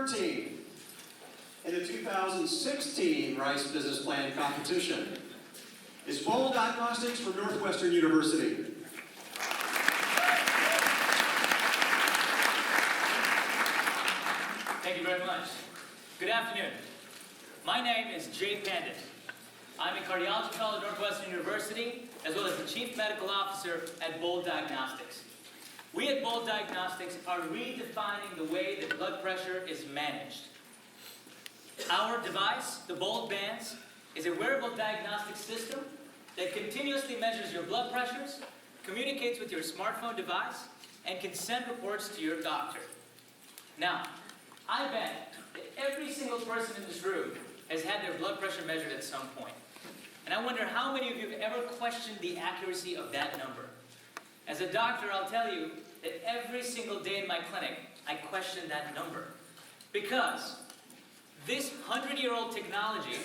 2013 in the 2016 Rice Business Plan competition is Bold Diagnostics from Northwestern University. Thank you very much. Good afternoon. My name is Jay Pandit. I'm a cardiology fellow at Northwestern University, as well as the Chief Medical Officer at Bold Diagnostics. We at Bold Diagnostics are redefining the way that blood pressure is managed. Our device, the Bold Bands, is a wearable diagnostic system that continuously measures your blood pressures, communicates with your smartphone device, and can send reports to your doctor. Now, I bet that every single person in this room has had their blood pressure measured at some point. And I wonder how many of you have ever questioned the accuracy of that number. As a doctor, I'll tell you that every single day in my clinic, I question that number. Because this 100-year-old technology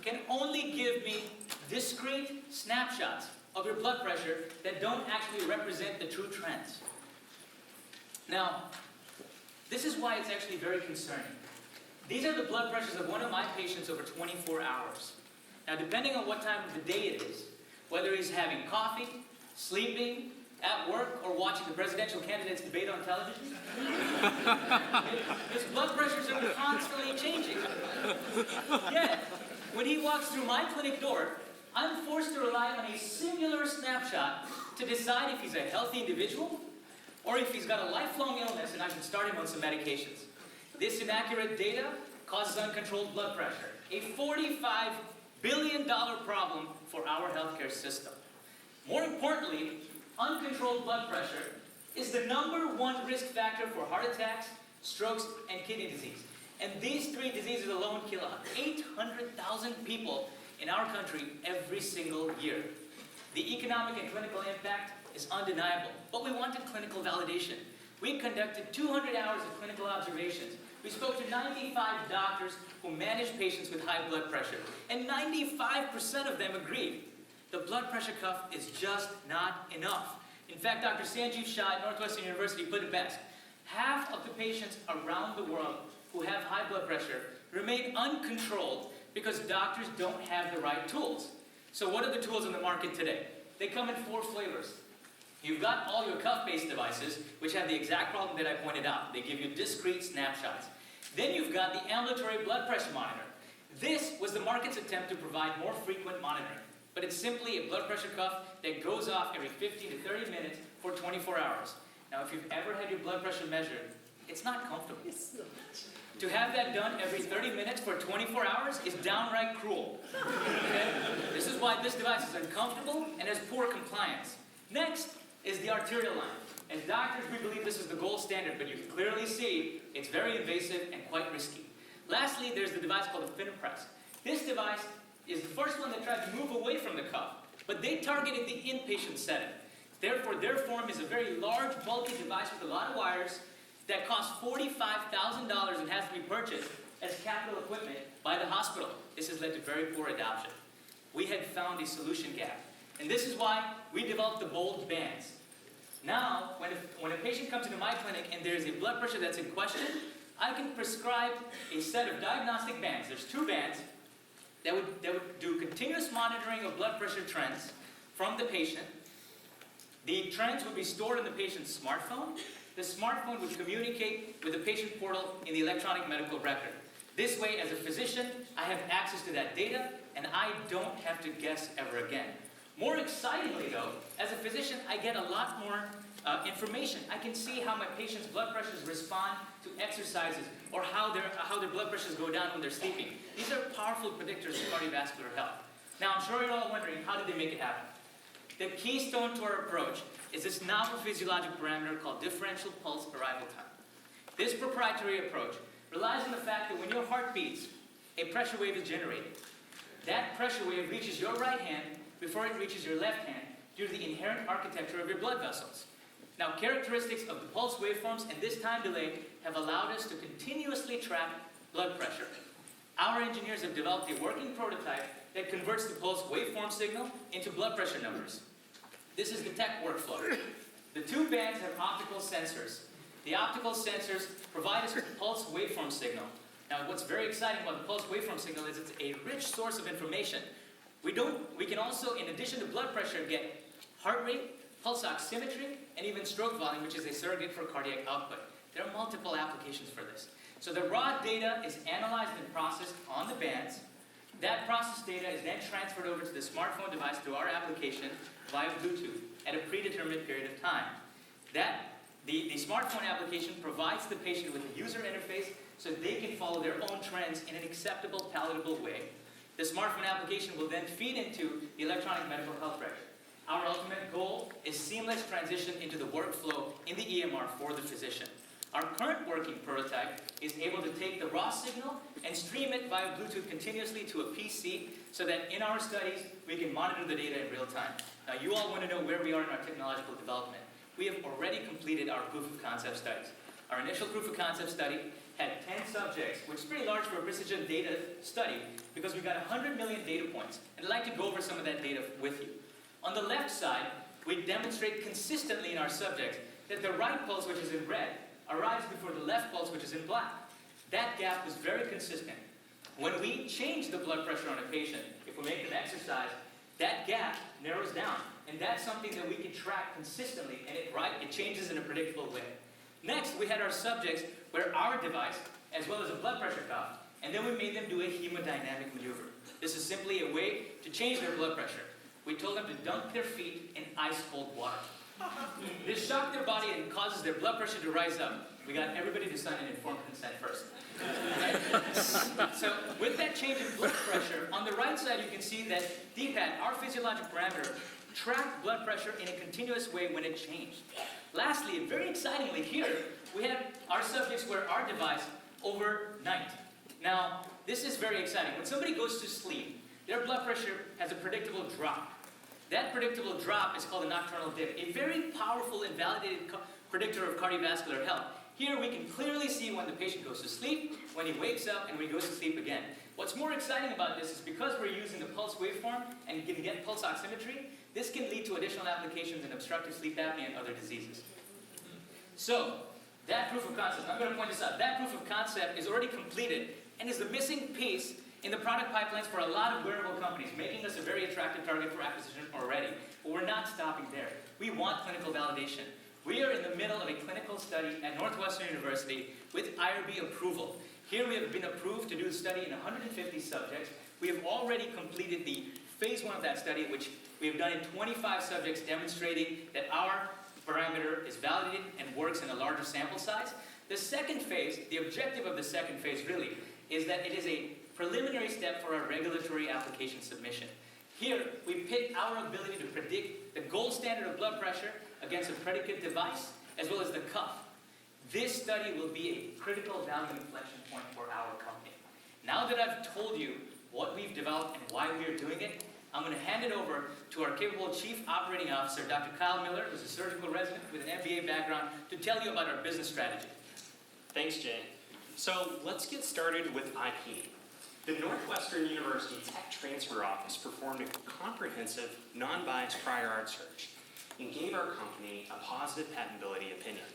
can only give me discrete snapshots of your blood pressure that don't actually represent the true trends. Now, this is why it's actually very concerning. These are the blood pressures of one of my patients over 24 hours. Now, depending on what time of the day it is, whether he's having coffee, sleeping, at work, or watching the presidential candidates debate on television, his blood pressures are constantly changing. Yet, when he walks through my clinic door, I'm forced to rely on a singular snapshot to decide if he's a healthy individual or if he's got a lifelong illness and I should start him on some medications. This inaccurate data causes uncontrolled blood pressure, a $45 billion problem for our healthcare system. More importantly, uncontrolled blood pressure is the #1 risk factor for heart attacks, strokes, and kidney disease. And these three diseases alone kill 800,000 people in our country every single year. The economic and clinical impact is undeniable, but we wanted clinical validation. We conducted 200 hours of clinical observations. We spoke to 95 doctors who manage patients with high blood pressure, and 95% of them agreed. The blood pressure cuff is just not enough. In fact, Dr. Sanjeev Shah at Northwestern University put it best. Half of the patients around the world who have high blood pressure remain uncontrolled because doctors don't have the right tools. So what are the tools on the market today? They come in 4 flavors. You've got all your cuff-based devices, which have the exact problem that I pointed out. They give you discrete snapshots. Then you've got the ambulatory blood pressure monitor. This was the market's attempt to provide more frequent monitoring. But it's simply a blood pressure cuff that goes off every 15 to 30 minutes for 24 hours. Now, if you've ever had your blood pressure measured, it's not comfortable. It's not. To have that done every 30 minutes for 24 hours is downright cruel. Okay? This is why this device is uncomfortable and has poor compliance. Next is the arterial line. As doctors, we believe this is the gold standard, but you can clearly see it's very invasive and quite risky. Lastly, there's the device called the FinPress. This device is the first one that tried to move away from the cuff, but they targeted the inpatient setting. Therefore, their form is a very large, bulky device with a lot of wires that costs $45,000 and has to be purchased as capital equipment by the hospital. This has led to very poor adoption. We had found a solution gap, and this is why we developed the Bold Bands. Now, when a patient comes into my clinic and there's a blood pressure that's in question, I can prescribe a set of diagnostic bands. There's 2 bands that would do continuous monitoring of blood pressure trends from the patient. The trends would be stored in the patient's smartphone. The smartphone would communicate with the patient portal in the electronic medical record. This way, as a physician, I have access to that data, and I don't have to guess ever again. More excitingly, though, as a physician, I get a lot more information. I can see how my patient's blood pressures respond to exercises, or how their blood pressures go down when they're sleeping. These are powerful predictors of cardiovascular health. Now, I'm sure you're all wondering, how did they make it happen? The keystone to our approach is this novel physiologic parameter called differential pulse arrival time. This proprietary approach relies on the fact that when your heart beats, a pressure wave is generated. That pressure wave reaches your right hand before it reaches your left hand due to the inherent architecture of your blood vessels. Now, characteristics of the pulse waveforms and this time delay have allowed us to continuously track blood pressure. Our engineers have developed a working prototype that converts the pulse waveform signal into blood pressure numbers. This is the tech workflow. The 2 bands have optical sensors. the optical sensors provide us with a pulse waveform signal. Now, what's very exciting about the pulse waveform signal is it's a rich source of information. We can also, in addition to blood pressure, get heart rate, pulse oximetry, and even stroke volume, which is a surrogate for cardiac output. There are multiple applications for this. So the raw data is analyzed and processed on the bands. That processed data is then transferred over to the smartphone device through our application via Bluetooth at a predetermined period of time. The smartphone application provides the patient with a user interface so they can follow their own trends in an acceptable, palatable way. The smartphone application will then feed into the electronic medical health record. Our ultimate goal is seamless transition into the workflow in the EMR for the physician. Our current working prototype is able to take the raw signal and stream it via Bluetooth continuously to a PC so that in our studies, we can monitor the data in real time. Now, you all want to know where we are in our technological development. We have already completed our proof of concept studies. Our initial proof of concept study had 10 subjects, which is pretty large for a precision data study because we got 100 million data points. And I'd like to go over some of that data with you. On the left side, we demonstrate consistently in our subjects that the right pulse, which is in red, arrives before the left pulse, which is in black. That gap was very consistent. When we change the blood pressure on a patient, if we make them exercise, that gap narrows down. And that's something that we can track consistently, and it changes in a predictable way. Next, we had our subjects where our device, as well as a blood pressure cuff, and then we made them do a hemodynamic maneuver. This is simply a way to change their blood pressure. We told them to dunk their feet in ice-cold water. This shocked their body and causes their blood pressure to rise up. We got everybody to sign an informed consent first. Okay? So with that change in blood pressure, on the right side you can see that D-pad, our physiologic parameter, tracked blood pressure in a continuous way when it changed. Lastly, and very excitingly here, we have our subjects wear our device overnight. Now, this is very exciting. When somebody goes to sleep, their blood pressure has a predictable drop. That predictable drop is called a nocturnal dip, a very powerful and validated predictor of cardiovascular health. Here we can clearly see when the patient goes to sleep, when he wakes up, and when he goes to sleep again. What's more exciting about this is because we're using the pulse waveform and can get pulse oximetry, this can lead to additional applications in obstructive sleep apnea and other diseases. So, that proof of concept, I'm going to point this out, that proof of concept is already completed and is the missing piece in the product pipelines for a lot of wearable companies, making us a very attractive target for acquisition already. But we're not stopping there. We want clinical validation. We are in the middle of a clinical study at Northwestern University with IRB approval. Here we have been approved to do the study in 150 subjects. We have already completed the phase 1 of that study, which we have done in 25 subjects, demonstrating that our parameter is validated and works in a larger sample size. The second phase, the objective of the second phase really, is that it is a preliminary step for our regulatory application submission. Here, we pit our ability to predict the gold standard of blood pressure against a predicate device, as well as the cuff. This study will be a critical value inflection point for our company. Now that I've told you what we've developed and why we are doing it, I'm going to hand it over to our capable Chief Operating Officer, Dr. Kyle Miller, who's a surgical resident with an MBA background, to tell you about our business strategy. Thanks, Jay. So let's get started with IP. The Northwestern University Tech Transfer Office performed a comprehensive, non-biased prior art search and gave our company a positive patentability opinion.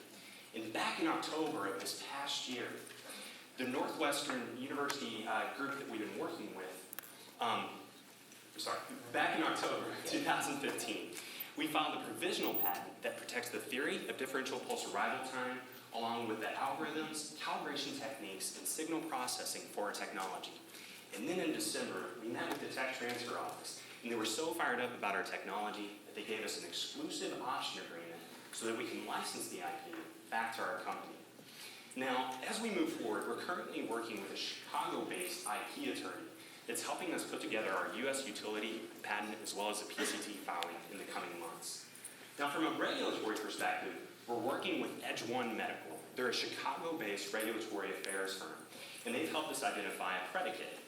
And back in October of this past year, the Northwestern University group that we've been working with, back in October 2015, we filed a provisional patent that protects the theory of differential pulse arrival time, along with the algorithms, calibration techniques, and signal processing for our technology. And then in December, we met with the Tech Transfer Office, and they were so fired up about our technology that they gave us an exclusive option agreement so that we can license the IP back to our company. Now, as we move forward, we're currently working with a Chicago-based IP attorney that's helping us put together our U.S. utility patent as well as a PCT filing in the coming months. Now, from a regulatory perspective, we're working with Edge One Medical. They're a Chicago-based regulatory affairs firm, and they've helped us identify a predicate.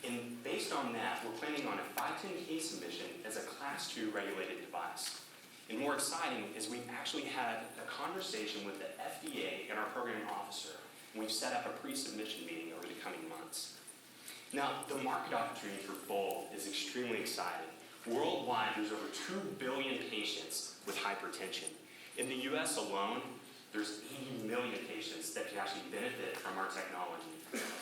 And based on that, we're planning on a 510(k) submission as a Class 2 regulated device. And more exciting is we've actually had a conversation with the FDA and our program officer, and we've set up a pre-submission meeting over the coming months. Now, the market opportunity for Bold is extremely exciting. Worldwide, there's over 2 billion patients with hypertension. In the US alone, There's 80 million patients that can actually benefit from our technology.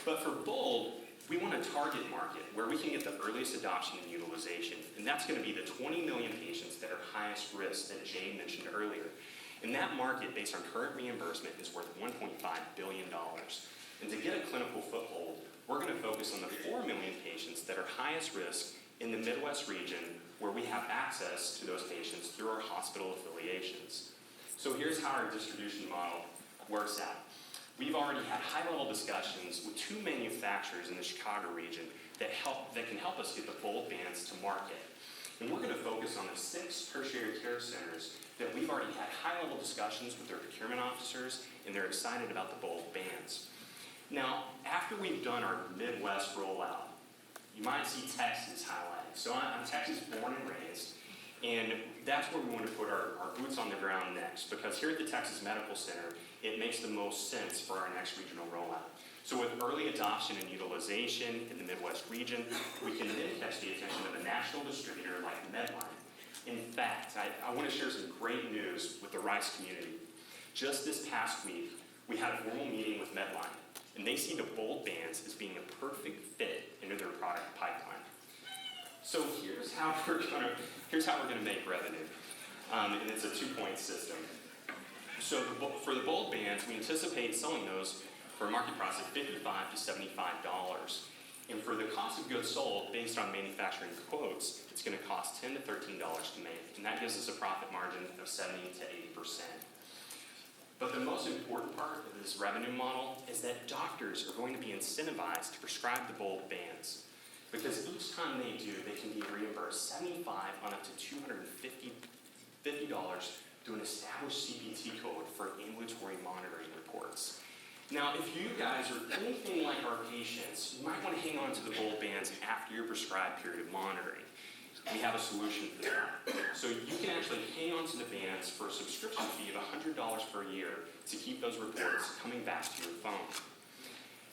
But for Bold, we want a target market where we can get the earliest adoption and utilization, and that's going to be the 20 million patients that are highest risk that Jay mentioned earlier. And that market, based on current reimbursement, is worth $1.5 billion. And to get a clinical foothold, we're going to focus on the 4 million patients that are highest risk in the Midwest region, where we have access to those patients through our hospital affiliations. So here's how our distribution model works out. We've already had high-level discussions with 2 manufacturers in the Chicago region that can help us get the Bold bands to market. And we're going to focus on the 6 tertiary care centers that we've already had high-level discussions with their procurement officers, and they're excited about the Bold bands. Now, after we've done our Midwest rollout, you might see Texas highlighted. So I'm Texas born and raised, and that's where we want to put our boots on the ground next, because here at the Texas Medical Center, it makes the most sense for our next regional rollout. So with early adoption and utilization in the Midwest region, we can then catch the attention of a national distributor like Medline. In fact, I want to share some great news with the Rice community. Just this past week, we had a formal meeting with Medline, and they see the Bold bands as being a perfect fit into their product pipeline. So here's how we're gonna make revenue, and it's a 2-point system. So for the Bold bands, we anticipate selling those for a market price of $55 to $75. And for the cost of goods sold, based on manufacturing quotes, it's going to cost $10 to $13 to make, and that gives us a profit margin of 70 to 80%. But the most important part of this revenue model is that doctors are going to be incentivized to prescribe the Bold bands, because each time they do, they can be reimbursed $75 on up to $250 through an established CPT code for ambulatory monitoring reports. Now, if you guys are anything like our patients, you might want to hang on to the Bold bands after your prescribed period of monitoring. We have a solution for that. So you can actually hang on to the bands for a subscription fee of $100 per year to keep those reports coming back to your phone.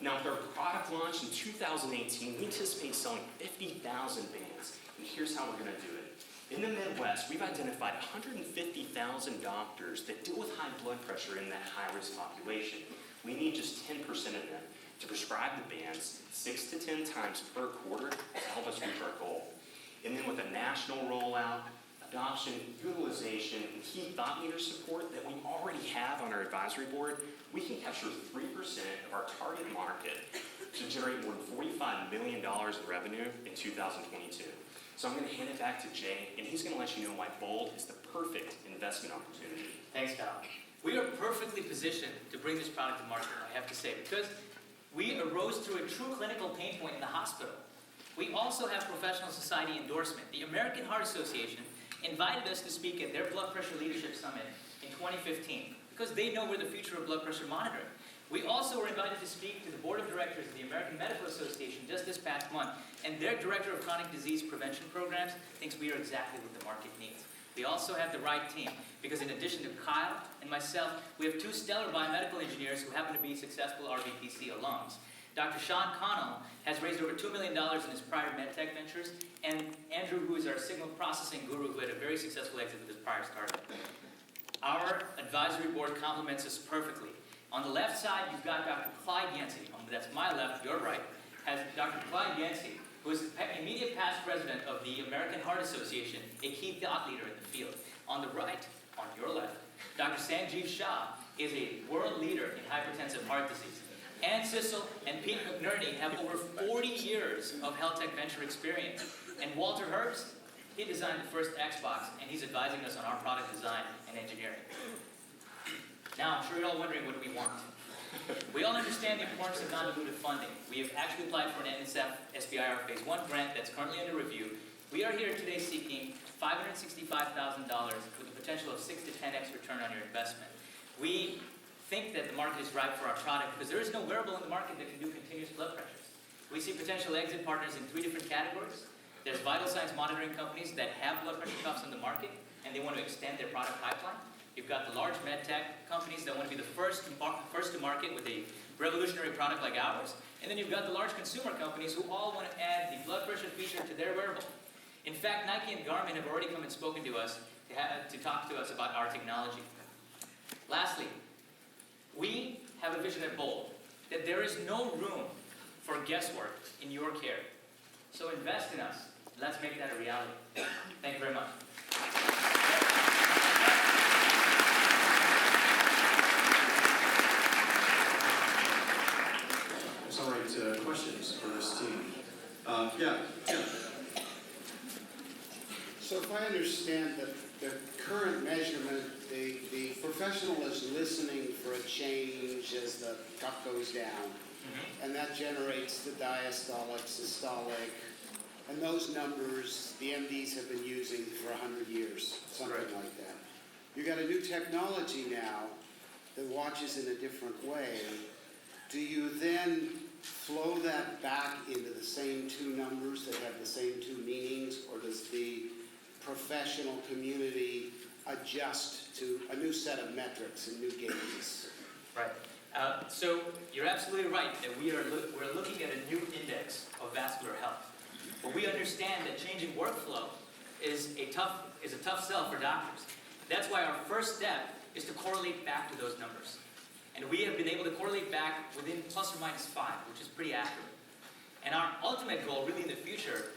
Now, with our product launch in 2018, we anticipate selling 50,000 bands, and here's how we're going to do it. In the Midwest, we've identified 150,000 doctors that deal with high blood pressure in that high-risk population. We need just 10% of them to prescribe the bands 6 to 10 times per quarter to help us reach our goal. And then with a national rollout, adoption, utilization, and key thought leader support that we already have on our advisory board, we can capture 3% of our target market to generate more than $45 million in revenue in 2022. So I'm going to hand it back to Jay, and he's going to let you know why Bold is the perfect investment opportunity. Thanks, Kyle. We are perfectly positioned to bring this product to market, I have to say, because we arose through a true clinical pain point in the hospital. We also have professional society endorsement. The American Heart Association invited us to speak at their Blood Pressure Leadership Summit in 2015 because they know we're the future of blood pressure monitoring. We also were invited to speak to the board of directors of the American Medical Association just this past month, and their director of chronic disease prevention programs thinks we are exactly what the market needs. We also have the right team, because in addition to Kyle and myself, we have 2 stellar biomedical engineers who happen to be successful RBPC alums. Dr. Sean Connell has raised over $2 million in his prior medtech ventures, and Andrew, who is our signal processing guru, who had a very successful exit with his prior startup. Our advisory board complements us perfectly. On the left side, you've got Dr. Clyde Yancey. That's my left, your right, has Dr. Clyde Yancey, who is the immediate past president of the American Heart Association, a key thought leader in the field. On the right, on your left, Dr. Sanjeev Shah is a world leader in hypertensive heart disease. Ann Sissel and Pete McNerney have over 40 years of health tech venture experience. And Walter Herbst, he designed the first Xbox, and he's advising us on our product design and engineering. Now, I'm sure you're all wondering what we want. We all understand the importance of non-dilutive funding. We have actually applied for an NSF SBIR Phase 1 grant that's currently under review. We are here today seeking $565,000 with a potential of 6 to 10x return on your investment. We think that the market is ripe for our product because there is no wearable in the market that can do continuous blood pressures. We see potential exit partners in 3 different categories. There's vital signs monitoring companies that have blood pressure cuffs on the market and they want to extend their product pipeline. You've got the large med tech companies that want to be the first to market with a revolutionary product like ours. And then you've got the large consumer companies who all want to add the blood pressure feature to their wearable. In fact, Nike and Garmin have already come and spoken to us to talk to us about our technology. Lastly, We have a vision at Bold that there is no room for guesswork in your care. So invest in us. Let's make that a reality. Thank you very much. All right, questions for this team? Yeah. So if I understand the current measurement, the professional is listening for a change as the cup goes down, and that generates the diastolic, systolic, and those numbers the MDs have been using for 100 years, something Right. like that. You got a new technology now that watches in a different way. Do you then flow that back into the same two numbers that have the same two meanings, or does the professional community adjust to a new set of metrics and new gauges? Right. So you're absolutely right that we're looking at a new index of vascular health. But we understand that changing workflow is a tough sell for doctors. That's why our first step is to correlate back to those numbers. And we have been able to correlate back within plus or minus 5, which is pretty accurate. And our ultimate goal really in the future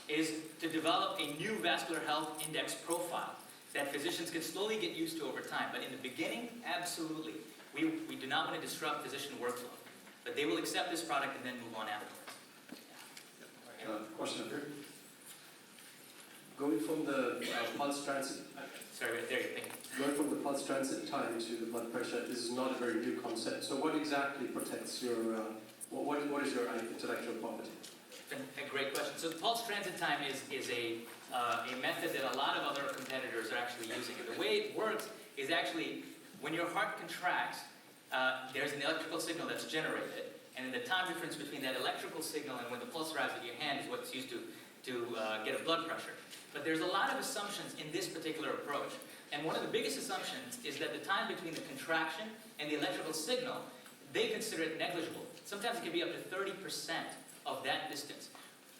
is to develop a new vascular health index profile that physicians can slowly get used to over time. But in the beginning, absolutely. We do not want to disrupt physician workflow. But they will accept this product and then move on afterwards. Question up here? Going from the pulse transit, Sorry, right there, thank you. going from the pulse transit time to the blood pressure is not a very new concept. So what exactly protects your, what is your intellectual property? A great question. So the pulse transit time is a method that a lot of other competitors are actually using. And the way it works is actually when your heart contracts, there's an electrical signal that's generated, and the time difference between that electrical signal and when the pulse arrives at your hand is what's used to get a blood pressure. But there's a lot of assumptions in this particular approach. And one of the biggest assumptions is that the time between the contraction and the electrical signal, they consider it negligible. Sometimes it can be up to 30% of that distance.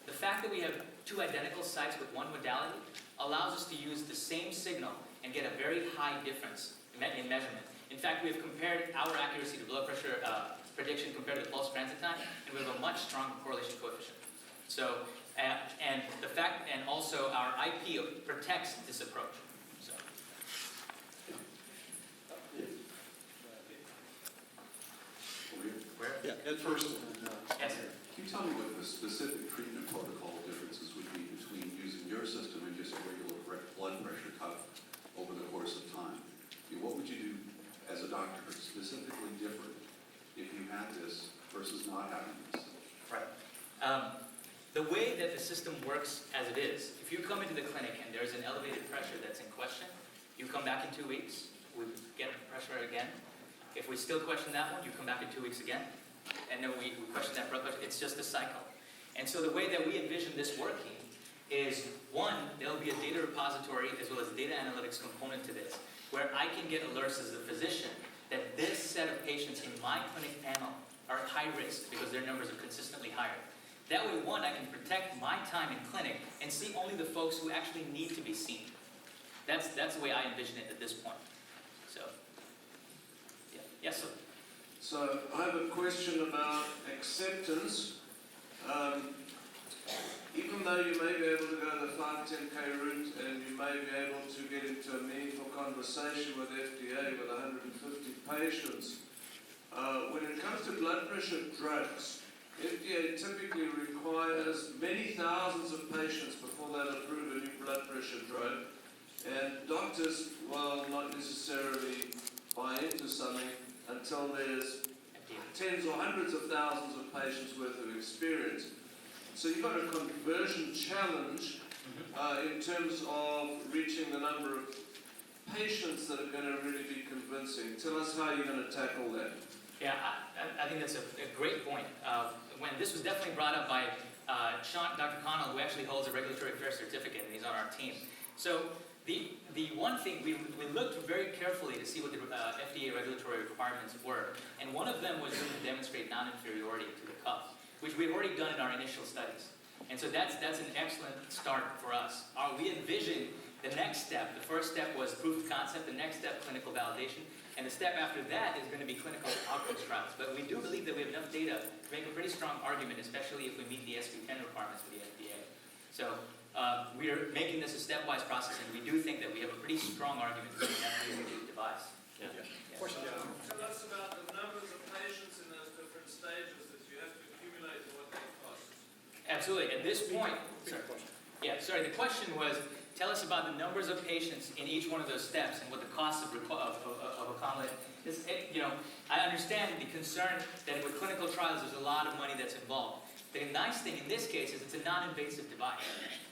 The fact that we have two identical sites with one modality allows us to use the same signal and get a very high difference in measurement. In fact, we have compared our accuracy to blood pressure prediction compared to the pulse transit time, and we have a much stronger correlation coefficient. So, and the fact, and also our IP protects this approach. So. Where? Yeah, at first. Yes. Can you tell me what the specific treatment protocol differences would be between using your system and just a regular blood pressure cuff over the course of time? I mean, what would you do as a doctor specifically different if you had this versus not having this? Right. The way that the system works as it is, if you come into the clinic and there's an elevated pressure that's in question, you come back in 2 weeks, we get the pressure again. If we still question that one, you come back in 2 weeks again, and then we question that blood pressure. It's just a cycle. And so the way that we envision this working is, one, there'll be a data repository as well as a data analytics component to this, where I can get alerts as a physician that this set of patients in my clinic panel are at high risk because their numbers are consistently higher. That way, one, I can protect my time in clinic and see only the folks who actually need to be seen. That's the way I envision it at this point. So, yeah. Yes, sir. So I have a question about acceptance. Even though you may be able to go the 510K route and you may be able to get into a meaningful conversation with FDA with 150 patients, when it comes to blood pressure drugs, FDA typically requires many thousands of patients before they'll approve a new blood pressure drug, and doctors will not necessarily buy into something until there's tens or hundreds of thousands of patients worth of experience. So you've got a conversion challenge in terms of reaching the number of patients that are going to really be convincing. Tell us how you're going to tackle that. Yeah, I think that's a great point. When this was definitely brought up by Dr. Connell, who actually holds a regulatory affairs certificate, and he's on our team. So the one thing, we looked very carefully to see what the FDA regulatory requirements were, and one of them was to demonstrate non-inferiority to the cuff, which we've already done in our initial studies. And so that's an excellent start for us. We envision the next step. The first step was proof of concept. The next step, clinical validation. And the step after that is going to be clinical outcomes trials. But we do believe that we have enough data to make a pretty strong argument, especially if we meet the SB10 requirements for the FDA. So we are making this a stepwise process, and we do think that we have a pretty strong argument for the FDA device. Yeah. Tell us about the numbers of patients in those different stages that you have to accumulate and what they cost. Absolutely. At this point, the question was, tell us about the numbers of patients in each one of those steps and what the cost of accommodating. I understand the concern that with clinical trials there's a lot of money that's involved. The nice thing in this case is it's a non-invasive device.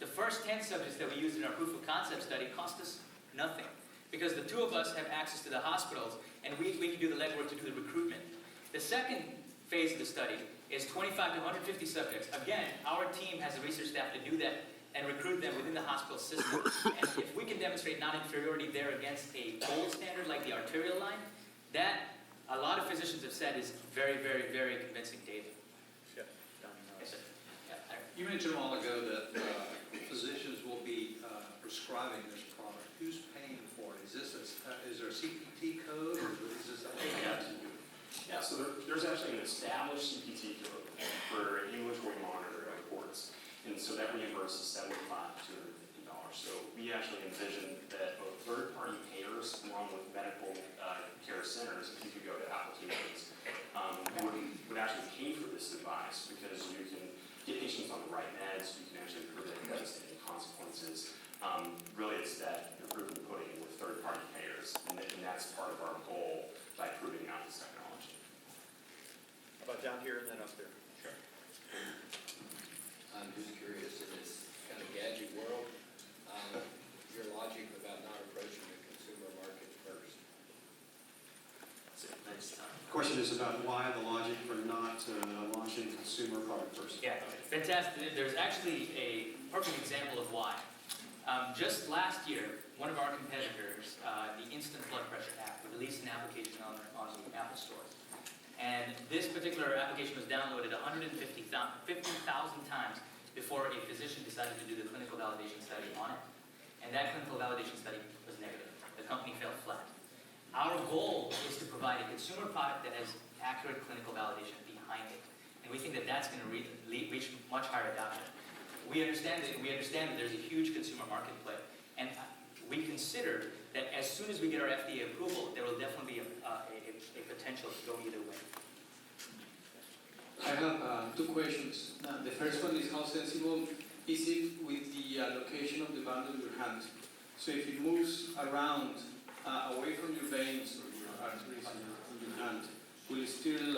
The first 10 subjects that we used in our proof of concept study cost us nothing, because the two of us have access to the hospitals and we can do the legwork to do the recruitment. The second phase of the study is 25 to 150 subjects. Again, our team has the research staff to do that and recruit them within the hospital system. And if we can demonstrate non-inferiority there against a gold standard like the arterial line, that a lot of physicians have said is very, very, very convincing data. Yes, sir. Yeah, You mentioned a while ago that physicians will be prescribing this product. Who's paying for it? Is there a CPT code, or is this Yeah, so there's actually an established CPT code for ambulatory monitoring reports, and so that reimburses $75 to $250. So we actually envision that both third-party payers, along with medical care centers, if you could go to applications, would actually pay for this device, because you can get patients on the right meds, you can actually prevent devastating consequences. Really, it's that you're proving the pudding with third-party payers, and that's part of our goal by proving out this technology. How about down here and then up there? Sure. I'm just curious, in this kind of gadget world, your logic about not approaching the consumer market first. Next time. The question is about why the logic for not launching consumer product first. Yeah, fantastic. There's actually a perfect example of why. Just last year, one of our competitors, the Instant Blood Pressure app, released an application on the Apple Store. And this particular application was downloaded 50,000 times before a physician decided to do the clinical validation study on it. And that clinical validation study was negative. The company fell flat. Our goal is to provide a consumer product that has accurate clinical validation behind it. And we think that that's going to reach much higher adoption. We understand that there's a huge consumer marketplace. And we consider that as soon as we get our FDA approval, there will definitely be a potential to go either way. I have two questions. The first one is, how sensible is it with the location of the band in your hand? So if it moves around away from your veins or your arteries in your hand, will it still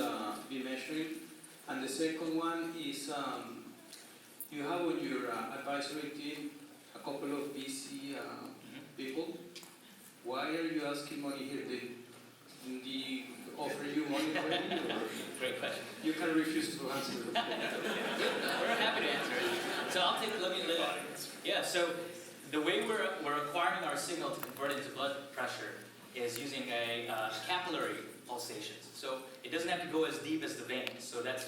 be measuring? And the second one is, you have on your advisory team a couple of BC people. Why are you asking money here? Did they offer you money already? Great question. You can refuse to answer. We're happy to answer it. So so the way we're acquiring our signal to convert it into blood pressure is using a capillary pulsations. So it doesn't have to go as deep as the veins. So that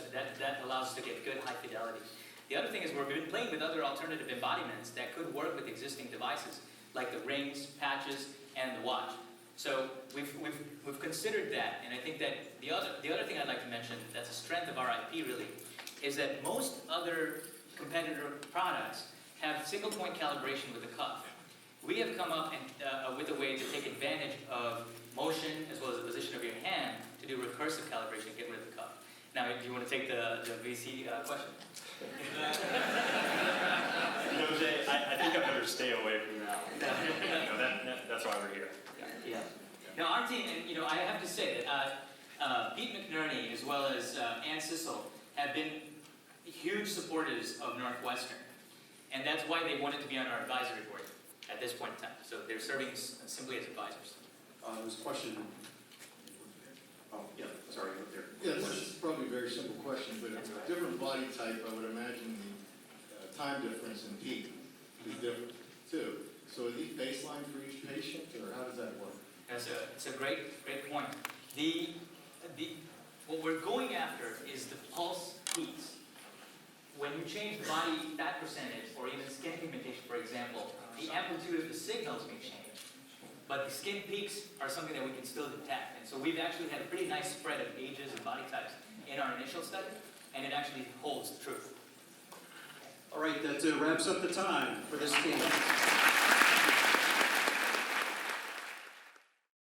allows us to get good high fidelity. The other thing is we've been playing with other alternative embodiments that could work with existing devices, like the rings, patches, and the watch. So we've considered that, and I think that the other thing I'd like to mention that's a strength of our IP really is that most other competitor products have single point calibration with the cuff. We have come up with a way to take advantage of motion as well as the position of your hand to do recursive calibration and get rid of the cuff. Now, do you want to take the VC question? Jay, I think I better stay away from that one. That's why we're here. Yeah. Now, our team, and I have to say that Pete McNerney as well as Ann Sissel have been huge supporters of Northwestern, and that's why they wanted to be on our advisory board at this point in time. So they're serving simply as advisors. There's a question. Oh, yeah, sorry, up there. Yeah, this is probably a very simple question, but it's a different body type. I would imagine the time difference in peak is different too. So are these baseline for each patient, or how does that work? It's a great point. What we're going after is the pulse peaks. When you change body fat percentage or even skin pigmentation, for example, the amplitude of the signals may change. but the skin peaks are something that we can still detect. And so we've actually had a pretty nice spread of ages and body types in our initial study, and it actually holds true. All right, that wraps up the time for this team.